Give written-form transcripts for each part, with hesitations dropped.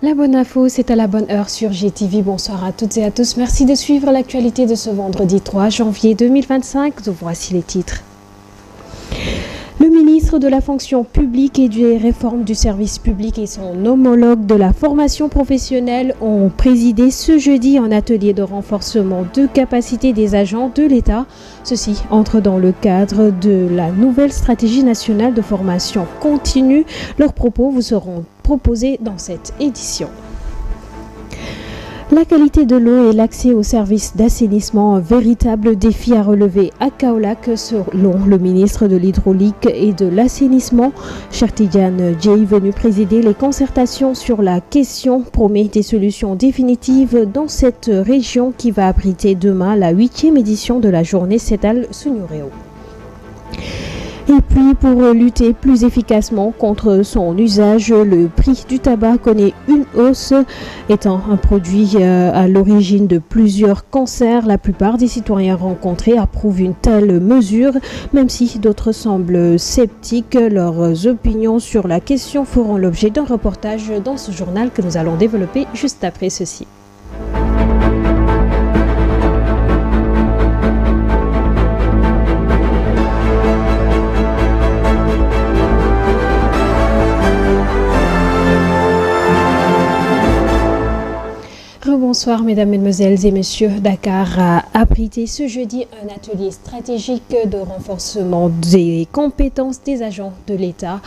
La bonne info, c'est à la bonne heure sur GTV. Bonsoir à toutes et à tous. Merci de suivre l'actualité de ce vendredi 3 janvier 2025. Voici les titres. Le ministre de la fonction publique et des réformes du service public et son homologue de la formation professionnelle ont présidé ce jeudi un atelier de renforcement de capacité des agents de l'État. Ceci entre dans le cadre de la nouvelle stratégie nationale de formation continue. Leurs propos vous seront proposés dans cette édition. La qualité de l'eau et l'accès aux services d'assainissement, un véritable défi à relever à Kaolack, selon le ministre de l'Hydraulique et de l'Assainissement. Cheikh Tidiane Dièye, venu présider les concertations sur la question, promet des solutions définitives dans cette région qui va abriter demain la 8e édition de la journée Sédal Sunureo. Et puis, pour lutter plus efficacement contre son usage, le prix du tabac connaît une hausse. Étant un produit à l'origine de plusieurs cancers, la plupart des citoyens rencontrés approuvent une telle mesure, même si d'autres semblent sceptiques. Leurs opinions sur la question feront l'objet d'un reportage dans ce journal que nous allons développer juste après ceci. Bonsoir mesdames, mesdemoiselles et messieurs. Dakar a abrité ce jeudi un atelier stratégique de renforcement des compétences des agents de l'État,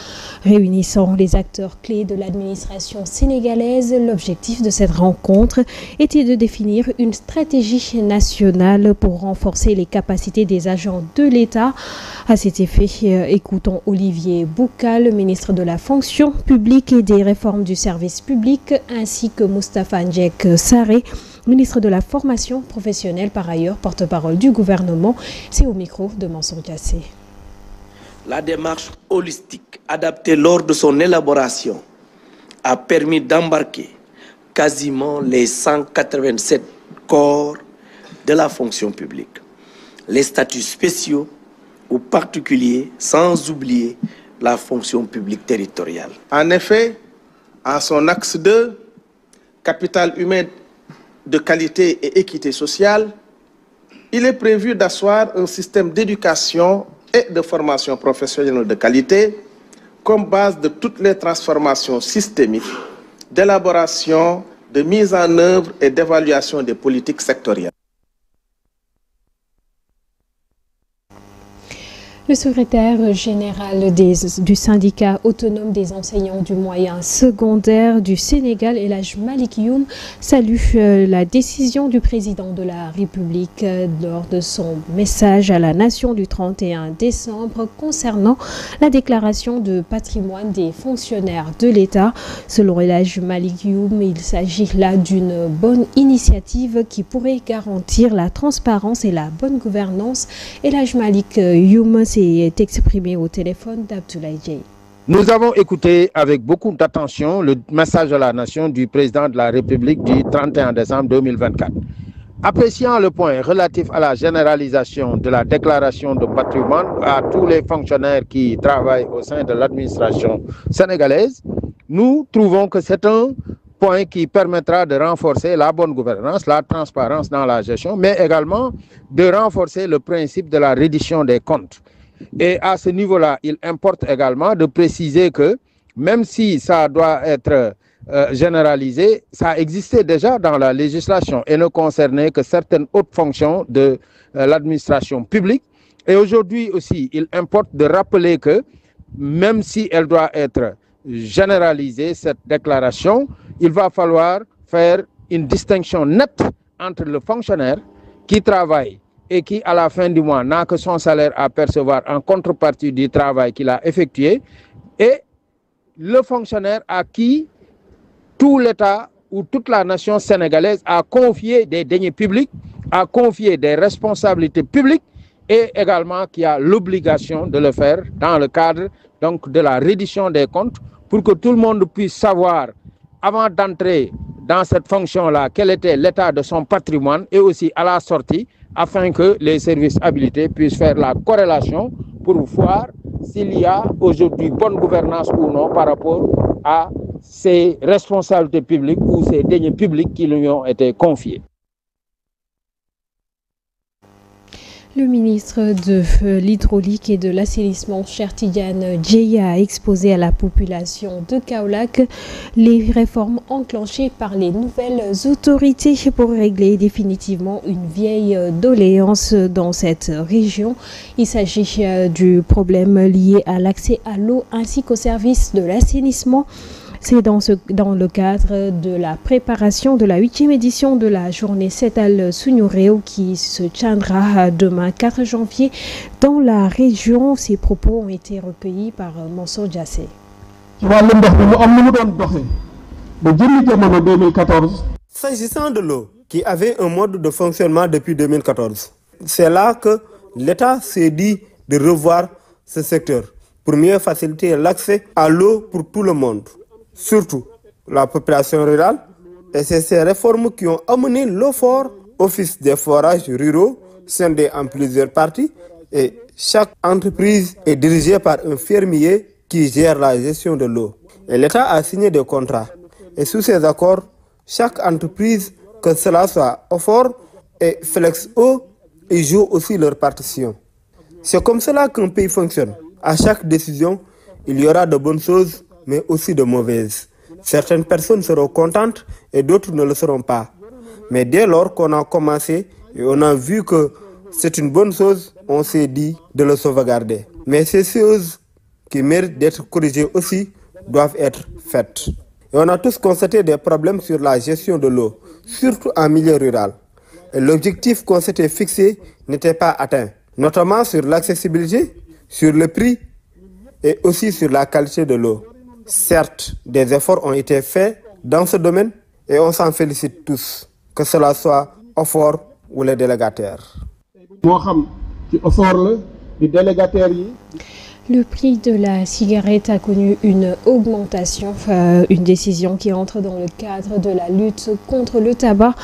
réunissant les acteurs clés de l'administration sénégalaise. L'objectif de cette rencontre était de définir une stratégie nationale pour renforcer les capacités des agents de l'État. À cet effet, écoutons Olivier Boukal, ministre de la fonction publique et des réformes du service public, ainsi que Moustapha Ndjek Sarré, ministre de la formation professionnelle, par ailleurs porte-parole du gouvernement. C'est au micro de Mansour Diassé. La démarche holistique adaptée lors de son élaboration a permis d'embarquer quasiment les 187 corps de la fonction publique, les statuts spéciaux ou particuliers, sans oublier la fonction publique territoriale. En effet, à son axe 2, capital humain de qualité et équité sociale, il est prévu d'asseoir un système d'éducation et de formation professionnelle de qualité comme base de toutes les transformations systémiques, d'élaboration, de mise en œuvre et d'évaluation des politiques sectorielles. Le secrétaire général du syndicat autonome des enseignants du moyen secondaire du Sénégal, El Hadj Malick Youm, salue la décision du président de la République lors de son message à la nation du 31 décembre concernant la déclaration de patrimoine des fonctionnaires de l'État. Selon El Hadj Malick Youm, il s'agit là d'une bonne initiative qui pourrait garantir la transparence et la bonne gouvernance. El Hadj Malick Youm est exprimé au téléphone d'Abdoulaye Dièye. Nous avons écouté avec beaucoup d'attention le message à la nation du président de la République du 31 décembre 2024. Appréciant le point relatif à la généralisation de la déclaration de patrimoine à tous les fonctionnaires qui travaillent au sein de l'administration sénégalaise, nous trouvons que c'est un point qui permettra de renforcer la bonne gouvernance, la transparence dans la gestion, mais également de renforcer le principe de la reddition des comptes. Et à ce niveau-là, il importe également de préciser que même si ça doit être généralisé, ça existait déjà dans la législation et ne concernait que certaines hautes fonctions de l'administration publique. Et aujourd'hui aussi, il importe de rappeler que même si elle doit être généralisée, cette déclaration, il va falloir faire une distinction nette entre le fonctionnaire qui travaille et qui, à la fin du mois, n'a que son salaire à percevoir en contrepartie du travail qu'il a effectué, et le fonctionnaire à qui tout l'État ou toute la nation sénégalaise a confié des deniers publics, a confié des responsabilités publiques, et également qui a l'obligation de le faire dans le cadre donc, de la reddition des comptes, pour que tout le monde puisse savoir, avant d'entrer dans cette fonction-là, quel était l'état de son patrimoine, et aussi à la sortie, afin que les services habilités puissent faire la corrélation pour voir s'il y a aujourd'hui bonne gouvernance ou non par rapport à ses responsabilités publiques ou ses deniers publics qui lui ont été confiés. Le ministre de l'Hydraulique et de l'Assainissement, Cheikh Tidiane Dièye, a exposé à la population de Kaolack les réformes enclenchées par les nouvelles autorités pour régler définitivement une vieille doléance dans cette région. Il s'agit du problème lié à l'accès à l'eau ainsi qu'au service de l'assainissement. C'est dans le cadre de la préparation de la 8e édition de la journée Setal Suñu Réew qui se tiendra demain 4 janvier dans la région. Ces propos ont été recueillis par Mansour Diassé. S'agissant de l'eau, qui avait un mode de fonctionnement depuis 2014, c'est là que l'État s'est dit de revoir ce secteur pour mieux faciliter l'accès à l'eau pour tout le monde. Surtout la population rurale, et c'est ces réformes qui ont amené l'OFOR, Office des forages ruraux, scindé en plusieurs parties, et chaque entreprise est dirigée par un fermier qui gère la gestion de l'eau. Et l'État a signé des contrats, et sous ces accords, chaque entreprise, que cela soit OFOR et FlexEau, ils jouent aussi leur partition. C'est comme cela qu'un pays fonctionne. À chaque décision, il y aura de bonnes choses, mais aussi de mauvaises. Certaines personnes seront contentes et d'autres ne le seront pas. Mais dès lors qu'on a commencé et on a vu que c'est une bonne chose, on s'est dit de le sauvegarder. Mais ces choses qui méritent d'être corrigées aussi doivent être faites. Et on a tous constaté des problèmes sur la gestion de l'eau, surtout en milieu rural. Et l'objectif qu'on s'était fixé n'était pas atteint, notamment sur l'accessibilité, sur le prix et aussi sur la qualité de l'eau. Certes, des efforts ont été faits dans ce domaine et on s'en félicite tous, que cela soit OFOR ou les délégataires. Le prix de la cigarette a connu une augmentation, une décision qui entre dans le cadre de la lutte contre le tabac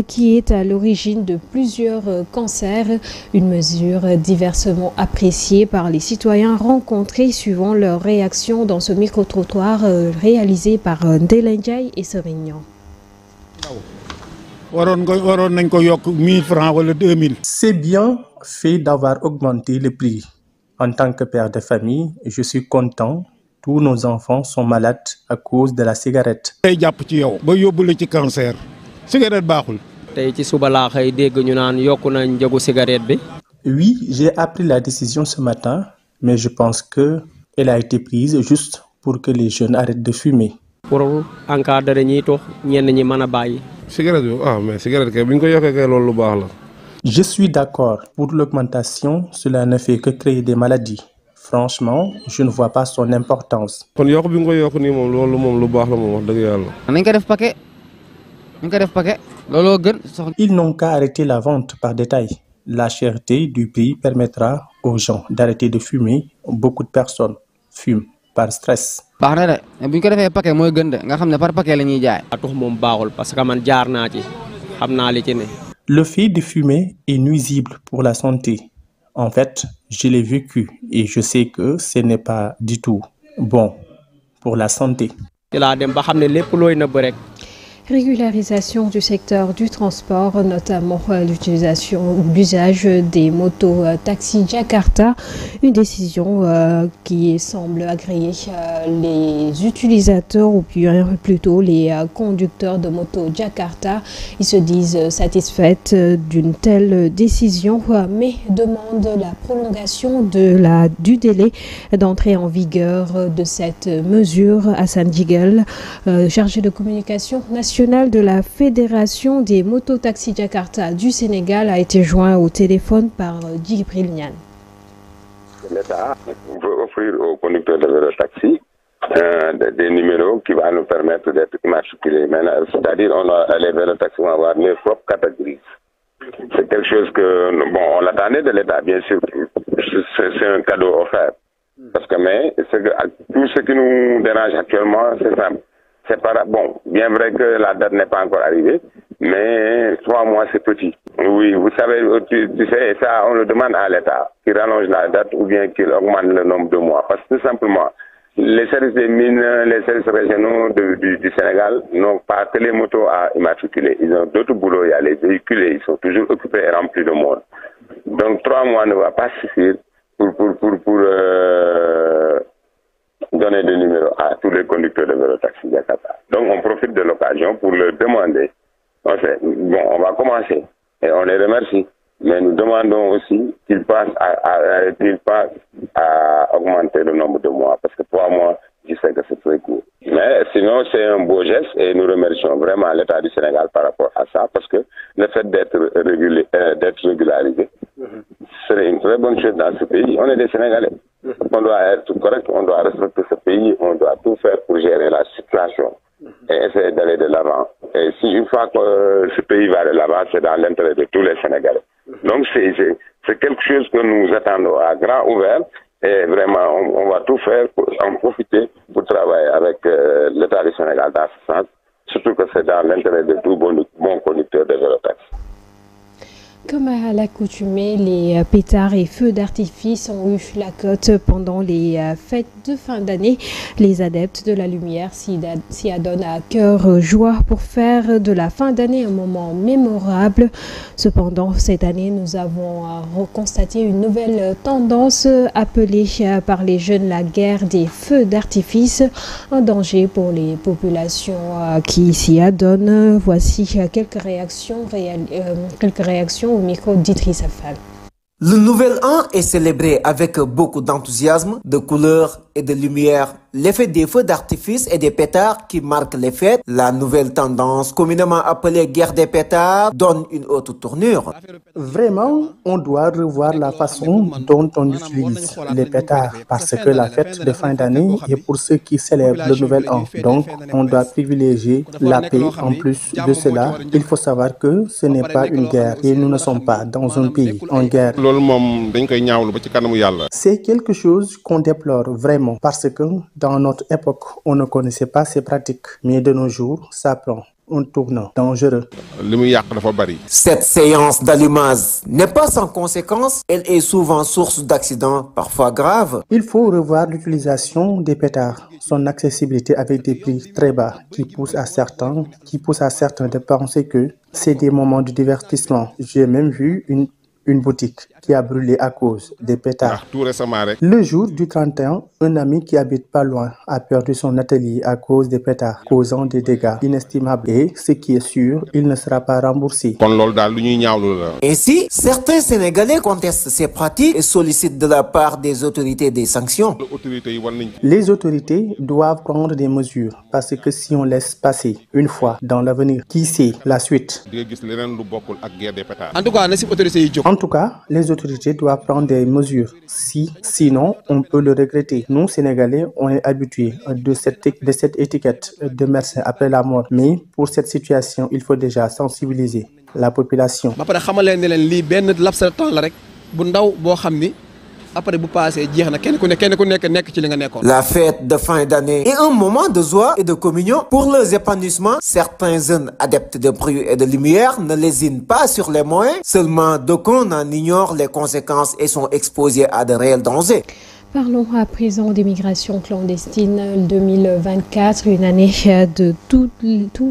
qui est à l'origine de plusieurs cancers. Une mesure diversement appréciée par les citoyens rencontrés suivant leur réaction dans ce micro-trottoir réalisé par Ndella Ndiaye et Serignan. C'est bien fait d'avoir augmenté le prix. En tant que père de famille, je suis content. Tous nos enfants sont malades à cause de la cigarette. Oui, j'ai appris la décision ce matin, mais je pense qu'elle a été prise juste pour que les jeunes arrêtent de fumer. Je suis d'accord. Pour l'augmentation, cela ne fait que créer des maladies. Franchement, je ne vois pas son importance. Ils n'ont qu'à arrêter la vente par détail. La cherté du prix permettra aux gens d'arrêter de fumer. Beaucoup de personnes fument par stress. Le fait de fumer est nuisible pour la santé. En fait, je l'ai vécu et je sais que ce n'est pas du tout bon pour la santé. Régularisation du secteur du transport, notamment l'usage des motos taxi Jakarta, une décision qui semble agréer les utilisateurs ou bien plutôt les conducteurs de motos Jakarta. Ils se disent satisfaits d'une telle décision, mais demandent la prolongation du délai d'entrée en vigueur de cette mesure. Hassan Djigel, chargé de communication nationale de la Fédération des mototaxis Jakarta du Sénégal, a été joint au téléphone par Djibril Niane. L'État veut offrir aux conducteurs de vélo-taxi des numéros qui vont nous permettre d'être immatriculés. C'est-à-dire les vélo-taxis vont avoir leur propre catégorie. C'est quelque chose que, on l'attendait de l'État, bien sûr. C'est un cadeau offert. Parce que, tout ce qui nous dérange actuellement, c'est simple. C'est pas bien vrai que la date n'est pas encore arrivée, mais 3 mois c'est petit. Oui, vous savez, tu sais, ça on le demande à l'État, qu'il rallonge la date ou bien qu'il augmente le nombre de mois. Parce que tout simplement, les services des mines, les services régionaux du Sénégal n'ont pas que les motos à immatriculer. Ils ont d'autres boulots, il y a les véhicules et ils sont toujours occupés et remplis de monde. Donc 3 mois ne va pas suffire pour donner des numéros à tous les conducteurs de vélo-taxi Jakarta. Donc on profite de l'occasion pour leur demander, on va commencer et on les remercie, mais nous demandons aussi qu'ils passent à augmenter le nombre de mois, parce que 3 mois, je sais que c'est très court. Mais sinon, c'est un beau geste et nous remercions vraiment l'État du Sénégal par rapport à ça, parce que le fait d'être régularisé, serait une très bonne chose dans ce pays. On est des Sénégalais. On doit être correct, on doit respecter ce pays, on doit tout faire pour gérer la situation et essayer d'aller de l'avant. Et si une fois que ce pays va de l'avant, c'est dans l'intérêt de tous les Sénégalais. Donc c'est quelque chose que nous attendons à grand ouvert et vraiment on va tout faire pour en profiter pour travailler avec l'État du Sénégal dans ce sens, surtout que c'est dans l'intérêt de tout bon conducteur de vélo-taxi. Comme à l'accoutumée, les pétards et feux d'artifice ont eu la cote pendant les fêtes de fin d'année. Les adeptes de la lumière s'y adonnent à cœur joie pour faire de la fin d'année un moment mémorable. Cependant, cette année, nous avons constaté une nouvelle tendance appelée par les jeunes la guerre des feux d'artifice, un danger pour les populations qui s'y adonnent. Voici quelques réactions au micro d'Idrissa Fall. Le nouvel an est célébré avec beaucoup d'enthousiasme, de couleurs et de lumière. L'effet des feux d'artifice et des pétards qui marquent les fêtes, la nouvelle tendance communément appelée guerre des pétards, donne une autre tournure. Vraiment, on doit revoir la façon dont on utilise les pétards parce que la fête de fin d'année est pour ceux qui célèbrent le nouvel an. Donc, on doit privilégier la paix. En plus de cela, il faut savoir que ce n'est pas une guerre et nous ne sommes pas dans un pays en guerre. C'est quelque chose qu'on déplore vraiment parce que dans notre époque, on ne connaissait pas ces pratiques. Mais de nos jours, ça prend un tournant dangereux. Cette séance d'allumage n'est pas sans conséquence. Elle est souvent source d'accidents, parfois graves. Il faut revoir l'utilisation des pétards, son accessibilité avec des prix très bas qui poussent à certains de penser que c'est des moments de divertissement. J'ai même vu une boutique qui a brûlé à cause des pétards. Le jour du 31, un ami qui habite pas loin a perdu son atelier à cause des pétards, causant des dégâts inestimables. Et ce qui est sûr, il ne sera pas remboursé. Ainsi, certains Sénégalais contestent ces pratiques et sollicitent de la part des autorités des sanctions. Les autorités doivent prendre des mesures parce que si on laisse passer une fois dans l'avenir, qui sait la suite? En tout cas, les autorités doivent prendre des mesures. Sinon, on peut le regretter. Nous, Sénégalais, on est habitués de cette étiquette de médecin après la mort. Mais pour cette situation, il faut déjà sensibiliser la population. La fête de fin d'année est un moment de joie et de communion pour les épanouissements. Certains jeunes adeptes de bruit et de lumière ne lésinent pas sur les moyens. Seulement, d'aucuns en ignorent les conséquences et sont exposés à de réels dangers. Parlons à présent d'immigration clandestine 2024, une année de tous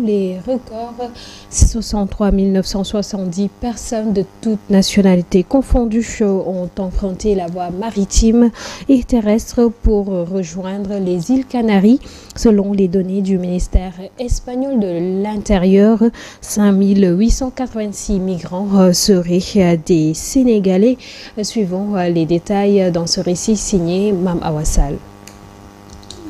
les records. 63 970 personnes de toutes nationalités confondues ont emprunté la voie maritime et terrestre pour rejoindre les îles Canaries. Selon les données du ministère espagnol de l'Intérieur, 5 886 migrants seraient des Sénégalais. Suivons les détails dans ce récit signé Mam Awassal.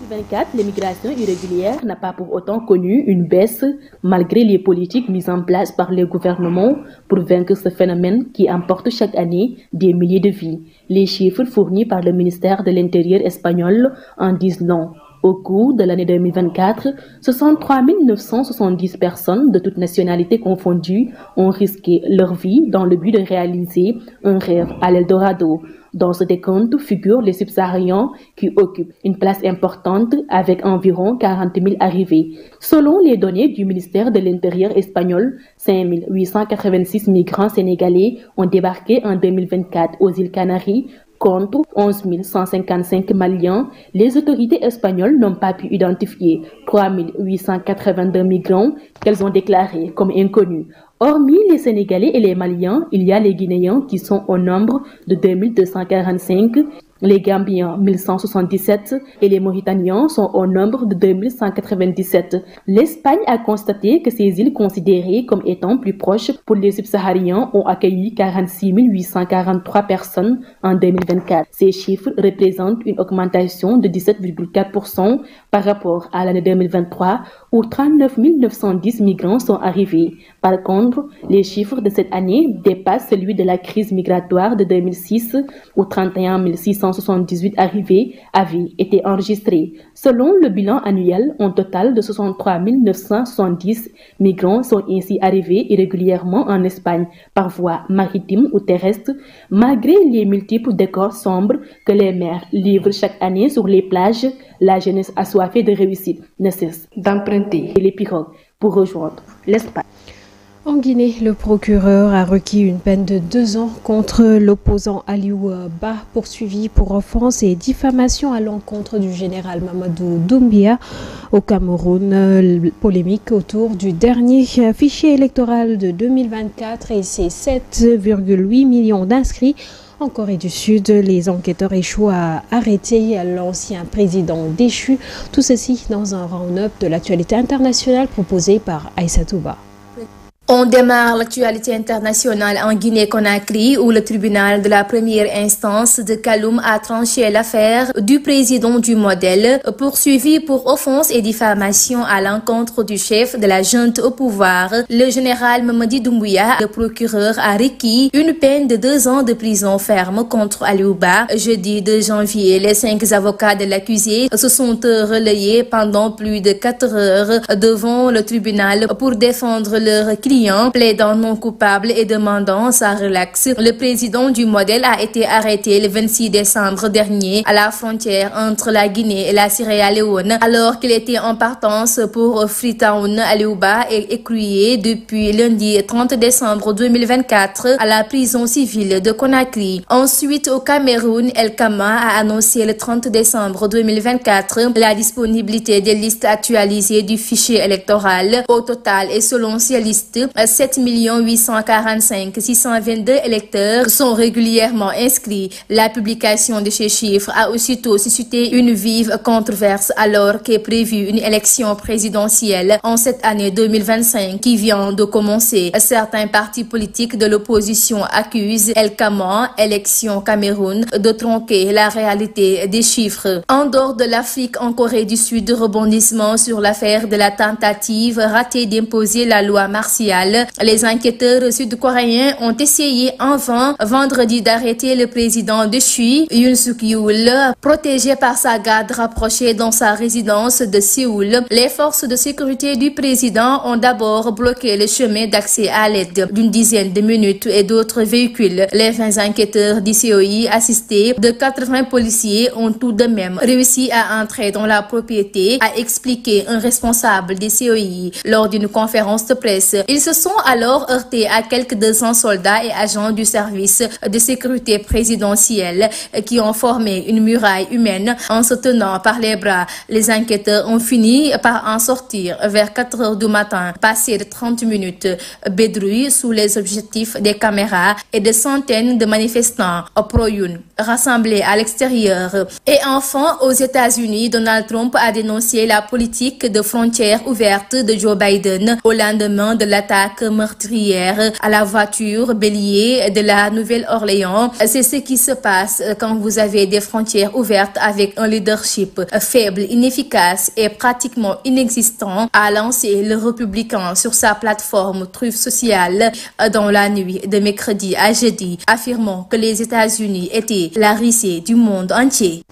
2024, l'immigration irrégulière n'a pas pour autant connu une baisse malgré les politiques mises en place par les gouvernements pour vaincre ce phénomène qui emporte chaque année des milliers de vies. Les chiffres fournis par le ministère de l'Intérieur espagnol en disent long. Au cours de l'année 2024, 63 970 personnes de toutes nationalités confondues ont risqué leur vie dans le but de réaliser un rêve à l'Eldorado. Dans ce décompte figurent les subsahariens qui occupent une place importante avec environ 40 000 arrivées. Selon les données du ministère de l'Intérieur espagnol, 5 886 migrants sénégalais ont débarqué en 2024 aux îles Canaries, contre 11 155 Maliens. Les autorités espagnoles n'ont pas pu identifier 3 882 migrants qu'elles ont déclarés comme inconnus. Hormis les Sénégalais et les Maliens, il y a les Guinéens qui sont au nombre de 2245, les Gambiens 1177 et les Mauritaniens sont au nombre de 2197. L'Espagne a constaté que ces îles considérées comme étant plus proches pour les subsahariens ont accueilli 46 843 personnes en 2024. Ces chiffres représentent une augmentation de 17,4% par rapport à l'année 2023 où 39 910 migrants sont arrivés. Par contre, les chiffres de cette année dépassent celui de la crise migratoire de 2006 où 31 678 arrivées avaient été enregistrées. Selon le bilan annuel, un total de 63 970 migrants sont ainsi arrivés irrégulièrement en Espagne par voie maritime ou terrestre, malgré les multiples décors sombres que les mers livrent chaque année sur les plages. La jeunesse assoiffée de réussite ne cesse d'emprunter les pirogues pour rejoindre l'Espagne. En Guinée, le procureur a requis une peine de 2 ans contre l'opposant Aliou Ba, poursuivi pour offense et diffamation à l'encontre du général Mamadou Doumbia. Au Cameroun, polémique autour du dernier fichier électoral de 2024 et ses 7,8 millions d'inscrits. En Corée du Sud, les enquêteurs échouent à arrêter l'ancien président déchu. Tout ceci dans un round-up de l'actualité internationale proposé par Aïssatou Ba. On démarre l'actualité internationale en Guinée-Conakry où le tribunal de la première instance de Kaloum a tranché l'affaire du président du modèle poursuivi pour offense et diffamation à l'encontre du chef de la junte au pouvoir, le général Mamadi Doumbouya. Le procureur a requis une peine de 2 ans de prison ferme contre Aliou Ba. Jeudi 2 janvier, les 5 avocats de l'accusé se sont relayés pendant plus de 4 heures devant le tribunal pour défendre leur client plaidant non coupable et demandant sa relaxe. Le président du modèle a été arrêté le 26 décembre dernier à la frontière entre la Guinée et la Sierra Leone alors qu'il était en partance pour Freetown. Aliou Ba est écroué depuis lundi 30 décembre 2024 à la prison civile de Conakry. Ensuite, au Cameroun, El Kama a annoncé le 30 décembre 2024 la disponibilité des listes actualisées du fichier électoral. Au total et selon ces listes, 7 845 622 électeurs sont régulièrement inscrits. La publication de ces chiffres a aussitôt suscité une vive controverse alors qu'est prévue une élection présidentielle en cette année 2025 qui vient de commencer. Certains partis politiques de l'opposition accusent El Kama, Élection Cameroun, de tronquer la réalité des chiffres. En dehors de l'Afrique, en Corée du Sud, rebondissement sur l'affaire de la tentative ratée d'imposer la loi martiale. Les enquêteurs sud-coréens ont essayé en vain vendredi d'arrêter le président déchu, Yoon Suk-yeol, protégé par sa garde rapprochée dans sa résidence de Séoul. Les forces de sécurité du président ont d'abord bloqué le chemin d'accès à l'aide d'une dizaine de minutes et d'autres véhicules. Les 20 enquêteurs du COI assistés de 80 policiers ont tout de même réussi à entrer dans la propriété, a expliqué un responsable des COI lors d'une conférence de presse. Ils se sont alors heurtés à quelques 200 soldats et agents du service de sécurité présidentielle qui ont formé une muraille humaine en se tenant par les bras. Les enquêteurs ont fini par en sortir vers 4 heures du matin. Passé de 30 minutes, bédrouille sous les objectifs des caméras et de centaines de manifestants pro-Yoon rassemblés à l'extérieur. Et enfin, aux États-Unis, Donald Trump a dénoncé la politique de frontières ouvertes de Joe Biden au lendemain de l'attaque meurtrière à la voiture bélier de la Nouvelle-Orléans. C'est ce qui se passe quand vous avez des frontières ouvertes avec un leadership faible, inefficace et pratiquement inexistant, a lancé le républicain sur sa plateforme Truth Social dans la nuit de mercredi à jeudi, affirmant que les États-Unis étaient la risée du monde entier.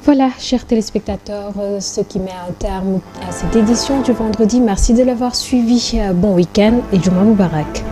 Voilà, chers téléspectateurs, ce qui met un terme à cette édition du vendredi. Merci de l'avoir suivi. Bon week-end et Juma Moubarak.